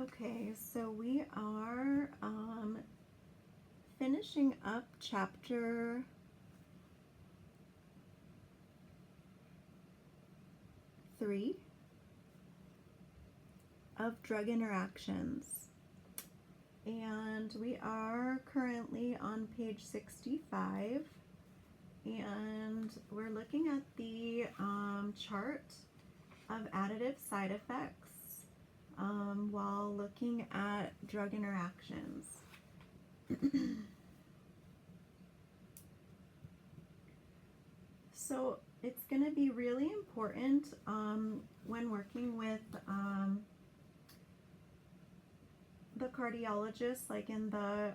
Okay, so we are finishing up chapter 3 of drug interactions. And we are currently on page 65, and we're looking at the chart of additive side effects while looking at drug interactions. So it's going to be really important when working with the cardiologist, like in the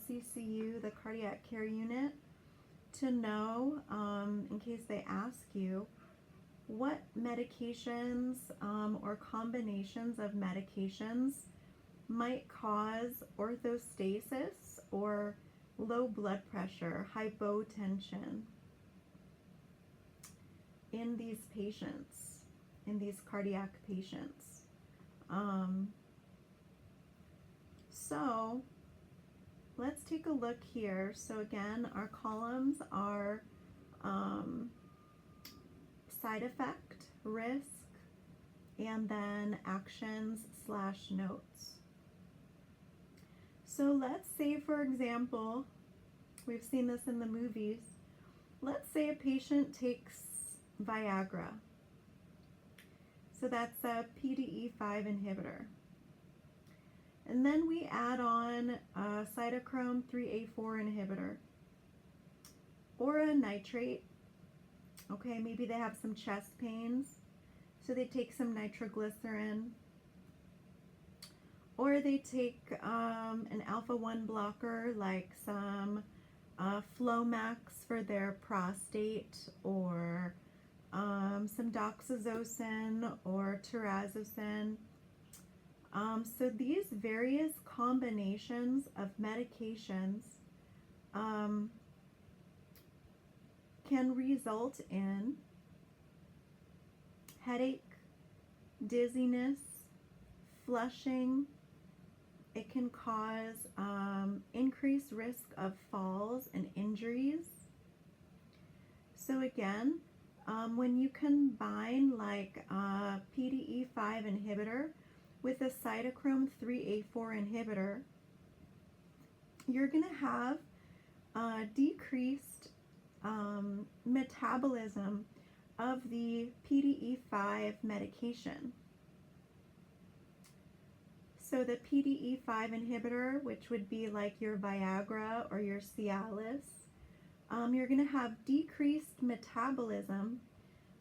CCU, the cardiac care unit, to know, in case they ask you, what medications or combinations of medications might cause orthostasis or low blood pressure, hypotension in these patients, in these cardiac patients. So let's take a look here. So again, our columns are side effect, risk, and then actions/notes. So let's say, for example, we've seen this in the movies. Let's say a patient takes Viagra. So that's a PDE5 inhibitor. And then we add on a cytochrome 3A4 inhibitor or a nitrate. Okay, maybe they have some chest pains, so they take some nitroglycerin. Or they take an alpha-1 blocker like some Flomax for their prostate, or some doxazosin or terazosin. So these various combinations of medications can result in headache, dizziness, flushing. It can cause increased risk of falls and injuries. So again, when you combine like a PDE5 inhibitor with a cytochrome 3A4 inhibitor, you're going to have decreased metabolism of the PDE5 medication. So the PDE5 inhibitor, which would be like your Viagra or your Cialis, you're going to have decreased metabolism,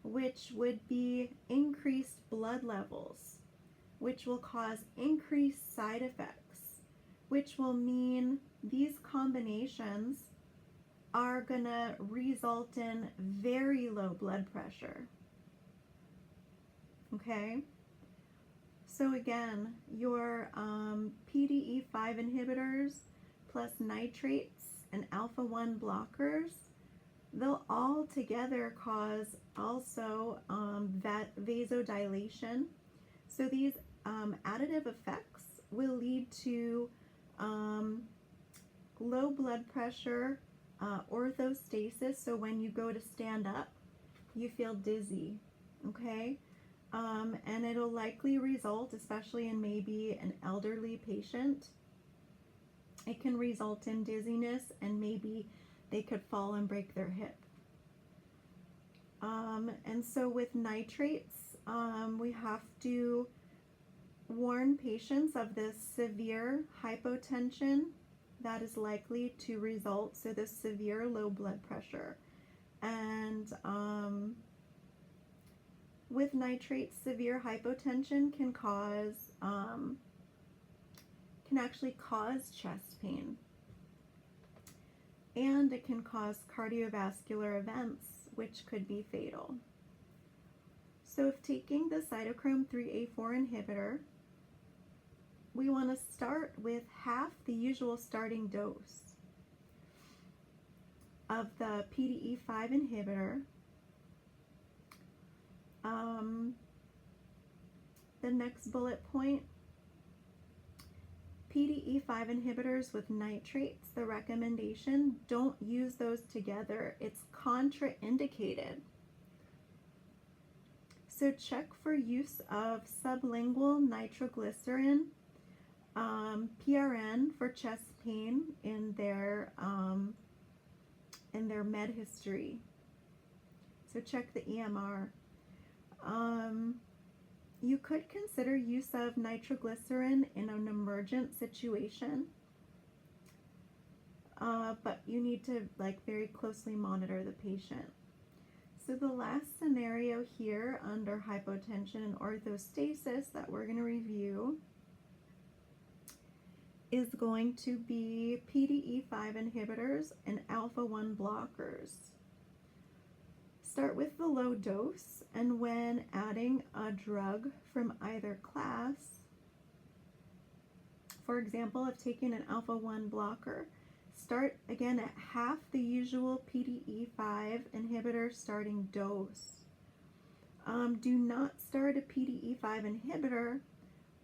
which would be increased blood levels, which will cause increased side effects, which will mean these combinations are going to result in very low blood pressure. Okay? So again, your PDE5 inhibitors plus nitrates and alpha-1 blockers, they'll all together cause also vasodilation. So these additive effects will lead to low blood pressure, orthostasis, so when you go to stand up, you feel dizzy, okay? And it'll likely result, especially in maybe an elderly patient, it can result in dizziness, and maybe they could fall and break their hip. And so with nitrates, we have to warn patients of this severe hypotension that is likely to result, so this severe low blood pressure. And with nitrates, severe hypotension can cause, can actually cause chest pain. And it can cause cardiovascular events, which could be fatal. So if taking the cytochrome 3A4 inhibitor, we want to start with half the usual starting dose of the PDE5 inhibitor. The next bullet point PDE5 inhibitors with nitrates, the recommendation, don't use those together. It's contraindicated. So check for use of sublingual nitroglycerin, PRN for chest pain in their med history. So check the EMR. You could consider use of nitroglycerin in an emergent situation, but you need to very closely monitor the patient. So the last scenario here under hypotension and orthostasis that we're going to review is going to be PDE5 inhibitors and alpha-1 blockers. Start with the low dose, and when adding a drug from either class, for example, if taking an alpha-1 blocker, start again at half the usual PDE5 inhibitor starting dose. Do not start a PDE5 inhibitor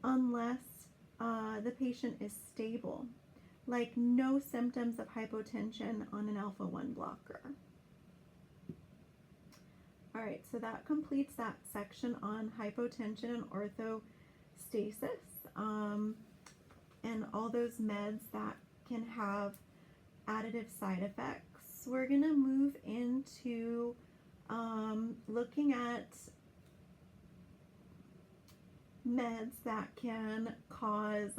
unless the patient is stable, like no symptoms of hypotension on an alpha-1 blocker. All right, so that completes that section on hypotension and orthostasis, and all those meds that can have additive side effects. We're going to move into looking at meds that can cause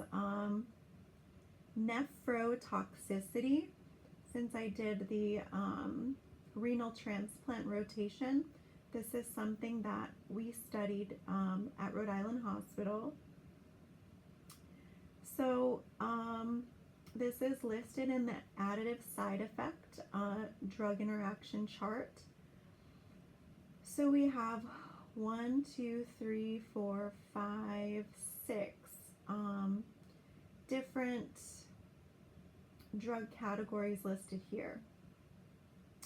nephrotoxicity. Since I did the renal transplant rotation, this is something that we studied at Rhode Island Hospital. So this is listed in the additive side effect drug interaction chart. So we have 1, 2, 3, 4, 5, 6 different drug categories listed here.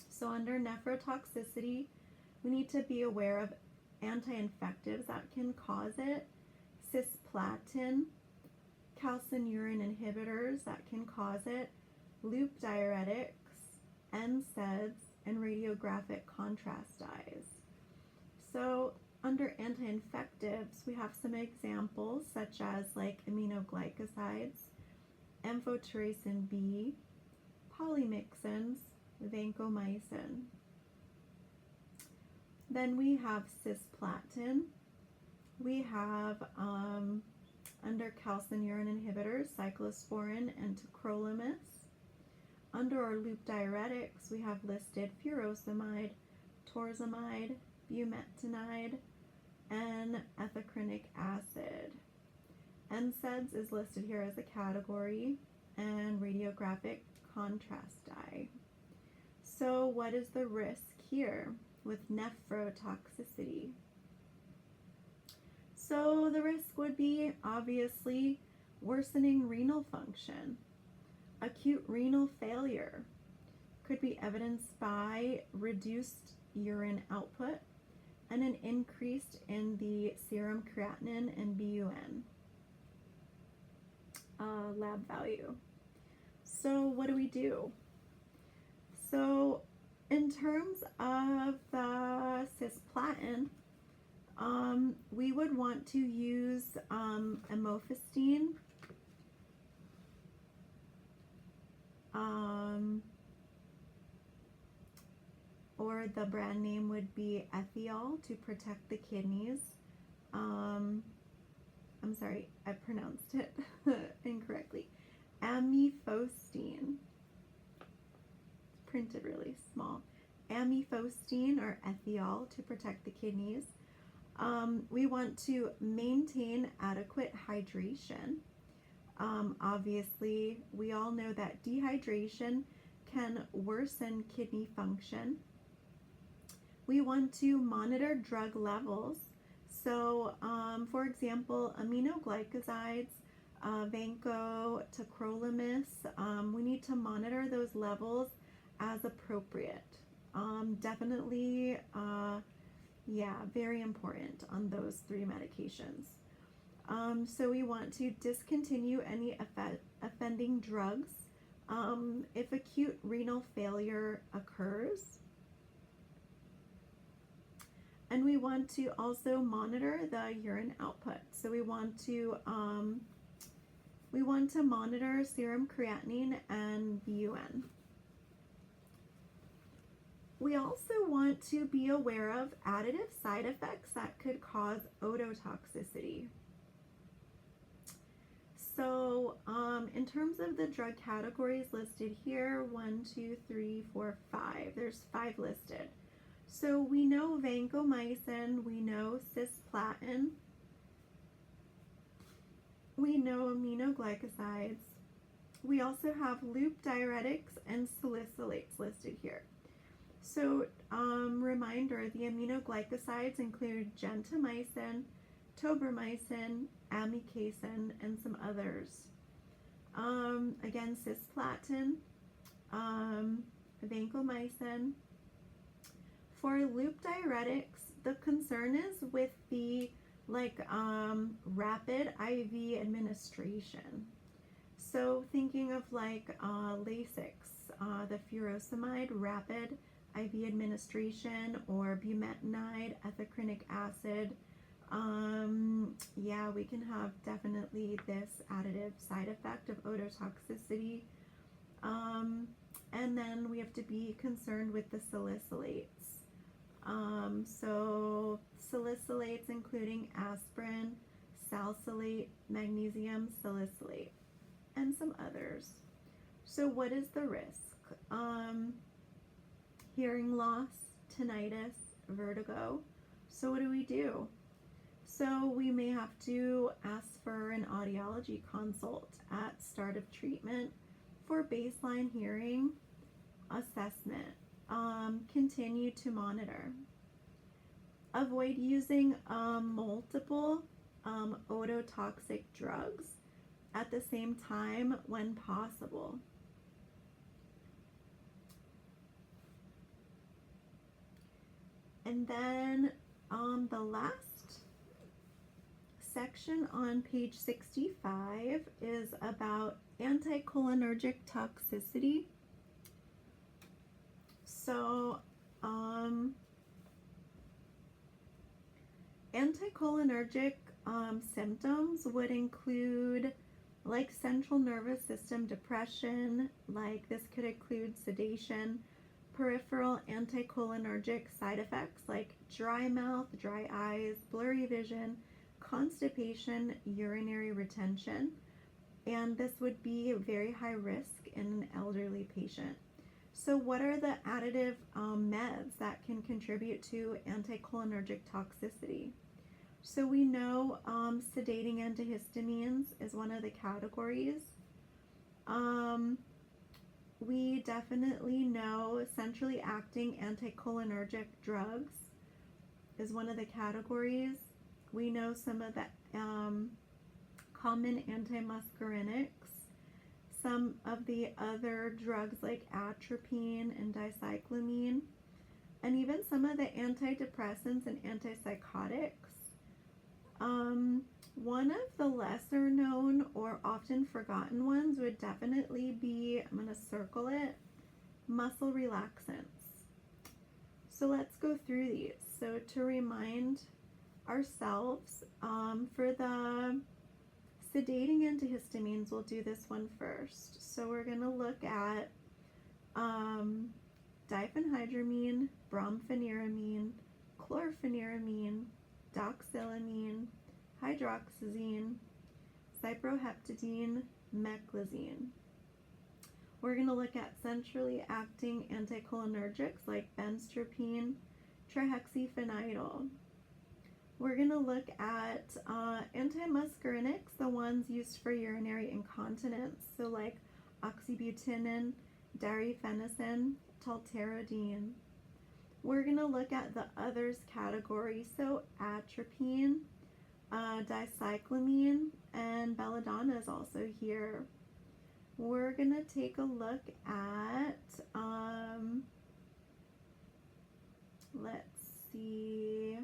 So under nephrotoxicity, we need to be aware of anti-infectives that can cause it, cisplatin, calcineurin inhibitors that can cause it, loop diuretics, NSAIDs, and radiographic contrast dyes. So under anti-infectives, we have some examples such as aminoglycosides, amphotericin B, polymyxins, vancomycin. Then we have cisplatin. We have under calcineurin inhibitors, cyclosporin and tacrolimus. Under our loop diuretics, we have listed furosemide, torsemide, bumetanide, and ethacrynic acid. NSAIDs is listed here as a category, and radiographic contrast dye. So what is the risk here with nephrotoxicity? So the risk would be obviously worsening renal function. Acute renal failure could be evidenced by reduced urine output and an increase in the serum creatinine and BUN lab value. So what do we do? So in terms of the cisplatin, we would want to use amofostine, or the brand name would be Ethiol to protect the kidneys. I'm sorry, I pronounced it incorrectly. Amifostine. It's printed really small. Amifostine or Ethiol to protect the kidneys. We want to maintain adequate hydration. Obviously, we all know that dehydration can worsen kidney function. We want to monitor drug levels. So, for example, aminoglycosides, vanco, tacrolimus, we need to monitor those levels as appropriate. Definitely, yeah, very important on those three medications. So we want to discontinue any offending drugs if acute renal failure occurs. And we want to also monitor the urine output. So we want to monitor serum creatinine and BUN. We also want to be aware of additive side effects that could cause ototoxicity. So in terms of the drug categories listed here, 1, 2, 3, 4, 5, there's 5 listed. So we know vancomycin, we know cisplatin, we know aminoglycosides. We also have loop diuretics and salicylates listed here. So reminder, the aminoglycosides include gentamicin, tobramycin, amikacin, and some others. Again, cisplatin, vancomycin. For loop diuretics, the concern is with the rapid IV administration. So thinking of Lasix, the furosemide rapid IV administration, or bumetanide, ethacrynic acid. Yeah, we can have definitely this additive side effect of ototoxicity. And then we have to be concerned with the salicylates. So salicylates including aspirin, salicylate, magnesium salicylate, and some others. So what is the risk? Hearing loss, tinnitus, vertigo. So what do we do? So we may have to ask for an audiology consult at start of treatment for baseline hearing assessment. Continue to monitor. Avoid using multiple ototoxic drugs at the same time when possible. And then the last section on page 65 is about anticholinergic toxicity. So anticholinergic symptoms would include central nervous system depression, this could include sedation, peripheral anticholinergic side effects like dry mouth, dry eyes, blurry vision, constipation, urinary retention, and this would be very high risk in an elderly patient. So what are the additive meds that can contribute to anticholinergic toxicity? So we know sedating antihistamines is one of the categories. We definitely know centrally acting anticholinergic drugs is one of the categories. We know some of the common antimuscarinics, some of the other drugs like atropine and dicyclomine, and even some of the antidepressants and antipsychotics. One of the lesser known or often forgotten ones would definitely be, I'm going to circle it, muscle relaxants. So let's go through these. So to remind ourselves, for the sedating antihistamines, we'll do this one first. So we're going to look at diphenhydramine, brompheniramine, chlorpheniramine, doxylamine, hydroxyzine, cyproheptadine, meclizine. We're going to look at centrally acting anticholinergics like benztropine, trihexyphenidyl. We're going to look at antimuscarinics, the ones used for urinary incontinence, so like oxybutynin, darifenacin, talterodine. We're going to look at the others category, so atropine, dicyclomine, and belladonna is also here. We're going to take a look at, let's see,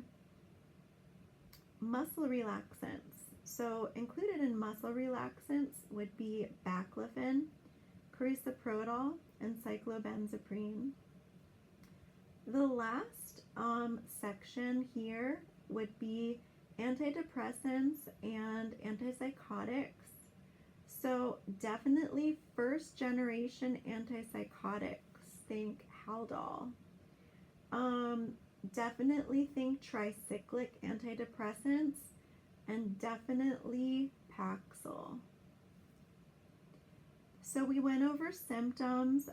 muscle relaxants. So included in muscle relaxants would be baclofen, crisaprotol, and cyclobenzaprine. The last section here would be antidepressants and antipsychotics. So definitely first generation antipsychotics, think Haldol. Definitely think tricyclic antidepressants, and definitely Paxil. So we went over symptoms,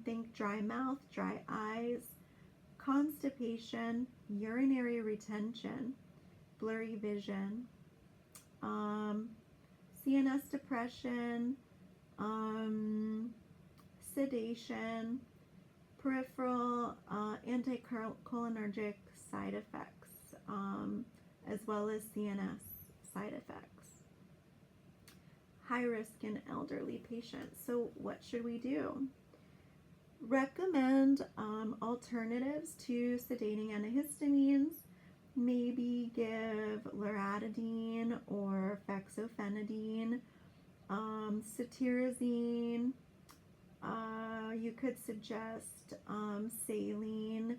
think dry mouth, dry eyes, constipation, urinary retention, blurry vision, CNS depression, sedation, peripheral anticholinergic side effects, as well as CNS side effects. High risk in elderly patients. So what should we do? Recommend alternatives to sedating antihistamines. Maybe give loratadine or fexofenadine, cetirizine. You could suggest saline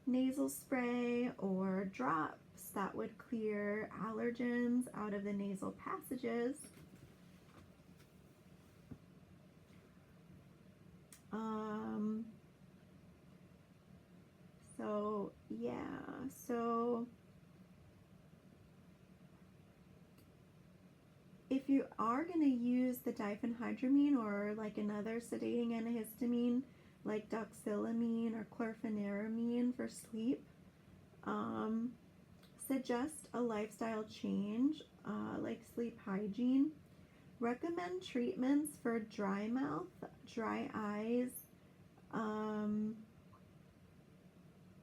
nasal spray or drops that would clear allergens out of the nasal passages. So if you are going to use the diphenhydramine or like another sedating antihistamine like doxylamine or chlorpheniramine for sleep, suggest a lifestyle change like sleep hygiene. Recommend treatments for dry mouth, dry eyes.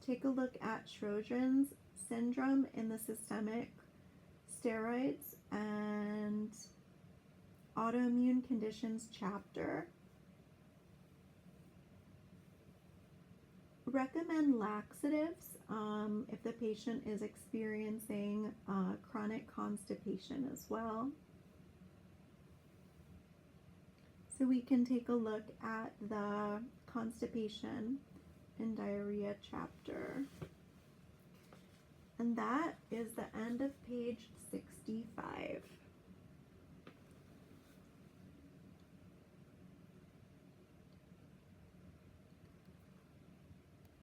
Take a look at Sjogren's syndrome in the systemic steroids and autoimmune conditions chapter. Recommend laxatives if the patient is experiencing chronic constipation as well. So we can take a look at the constipation and diarrhea chapter. And that is the end of page 65.